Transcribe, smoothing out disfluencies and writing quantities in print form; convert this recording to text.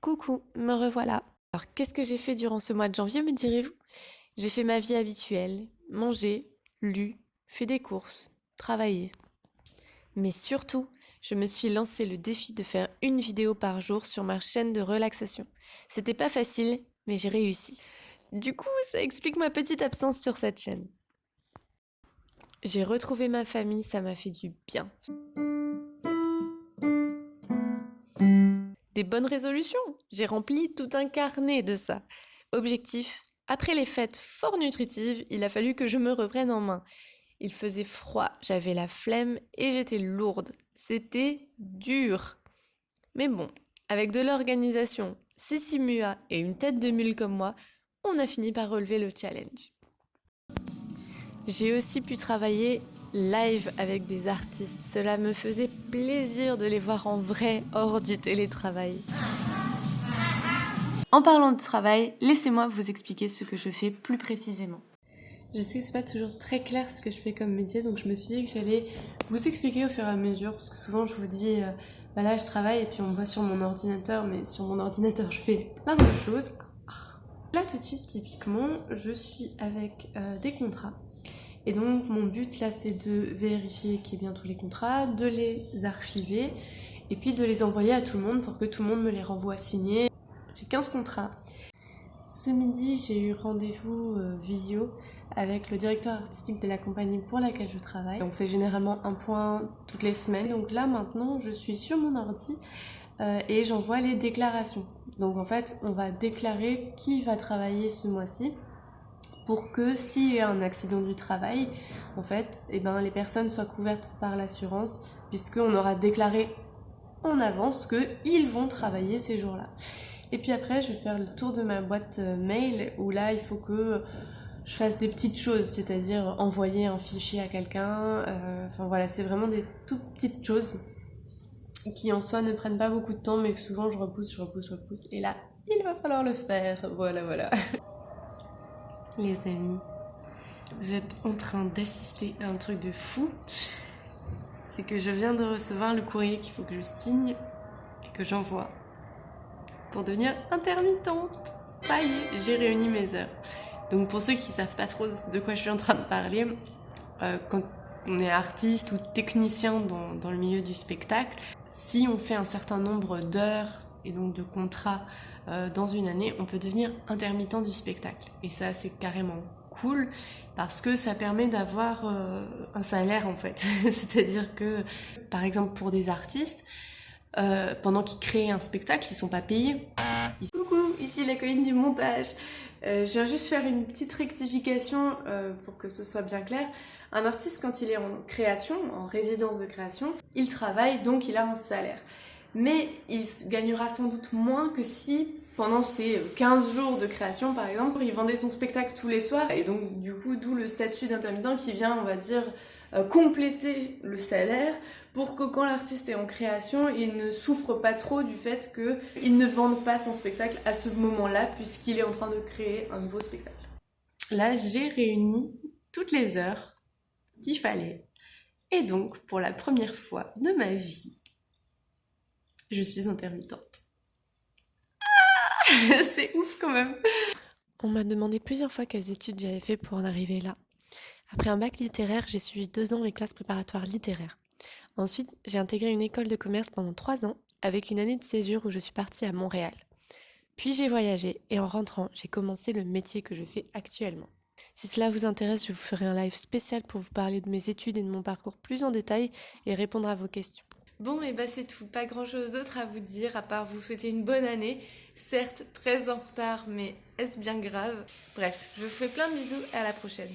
Coucou, me revoilà. Alors, qu'est-ce que j'ai fait durant ce mois de janvier, me direz-vous? J'ai fait ma vie habituelle, mangé, lu, fait des courses, travaillé. Mais surtout, je me suis lancé le défi de faire une vidéo par jour sur ma chaîne de relaxation. C'était pas facile, mais j'ai réussi. Du coup, ça explique ma petite absence sur cette chaîne. J'ai retrouvé ma famille, ça m'a fait du bien. Des bonnes résolutions. J'ai rempli tout un carnet de ça. Objectif, après les fêtes fort nutritives, il a fallu que je me reprenne en main. Il faisait froid, j'avais la flemme et j'étais lourde. C'était dur. Mais bon, avec de l'organisation, 6 mua et une tête de mule comme moi, on a fini par relever le challenge. J'ai aussi pu travailler live avec des artistes. Cela me faisait plaisir de les voir en vrai hors du télétravail. En parlant de travail, laissez-moi vous expliquer ce que je fais plus précisément. Je sais que c'est pas toujours très clair ce que je fais comme métier, donc je me suis dit que j'allais vous expliquer au fur et à mesure, parce que souvent je vous dis, là je travaille et puis on me voit sur mon ordinateur, mais sur mon ordinateur je fais plein de choses. Là tout de suite, typiquement, je suis avec des contrats. Et donc mon but là c'est de vérifier qu'il y ait bien tous les contrats, de les archiver et puis de les envoyer à tout le monde pour que tout le monde me les renvoie signés. J'ai 15 contrats. Ce midi j'ai eu rendez-vous visio avec le directeur artistique de la compagnie pour laquelle je travaille. On fait généralement un point toutes les semaines. Donc là maintenant je suis sur mon ordi et j'envoie les déclarations. Donc en fait on va déclarer qui va travailler ce mois-ci, pour que s'il y a un accident du travail, en fait, les personnes soient couvertes par l'assurance, puisqu'on aura déclaré en avance qu'ils vont travailler ces jours-là. Et puis après, je vais faire le tour de ma boîte mail, où là, il faut que je fasse des petites choses, c'est-à-dire envoyer un fichier à quelqu'un. Enfin voilà, c'est vraiment des toutes petites choses qui en soi ne prennent pas beaucoup de temps, mais que souvent je repousse. Et là, il va falloir le faire. Voilà. Les amis, vous êtes en train d'assister à un truc de fou. C'est que je viens de recevoir le courrier qu'il faut que je signe et que j'envoie pour devenir intermittente. Ça y est, j'ai réuni mes heures. Donc pour ceux qui savent pas trop de quoi je suis en train de parler, quand on est artiste ou technicien dans le milieu du spectacle, si on fait un certain nombre d'heures et donc de contrats dans une année, on peut devenir intermittent du spectacle. Et ça, c'est carrément cool parce que ça permet d'avoir un salaire en fait. C'est-à-dire que, par exemple, pour des artistes, pendant qu'ils créent un spectacle, ils sont pas payés. Coucou, ici la Colline du montage. Je viens juste faire une petite rectification pour que ce soit bien clair. Un artiste, quand il est en création, en résidence de création, il travaille, donc il a un salaire. Mais il gagnera sans doute moins que si, pendant ses 15 jours de création par exemple, il vendait son spectacle tous les soirs. Et donc du coup, d'où le statut d'intermittent qui vient, on va dire, compléter le salaire pour que quand l'artiste est en création, il ne souffre pas trop du fait qu'il ne vende pas son spectacle à ce moment-là puisqu'il est en train de créer un nouveau spectacle. Là, j'ai réuni toutes les heures qu'il fallait. Et donc, pour la première fois de ma vie, je suis intermittente. Ah c'est ouf quand même. On m'a demandé plusieurs fois quelles études j'avais fait pour en arriver là. Après un bac littéraire, j'ai suivi 2 ans les classes préparatoires littéraires. Ensuite, j'ai intégré une école de commerce pendant 3 ans, avec une année de césure où je suis partie à Montréal. Puis j'ai voyagé et en rentrant, j'ai commencé le métier que je fais actuellement. Si cela vous intéresse, je vous ferai un live spécial pour vous parler de mes études et de mon parcours plus en détail et répondre à vos questions. Bon, et c'est tout. Pas grand chose d'autre à vous dire à part vous souhaiter une bonne année. Certes, très en retard, mais est-ce bien grave? Bref, je vous fais plein de bisous et à la prochaine.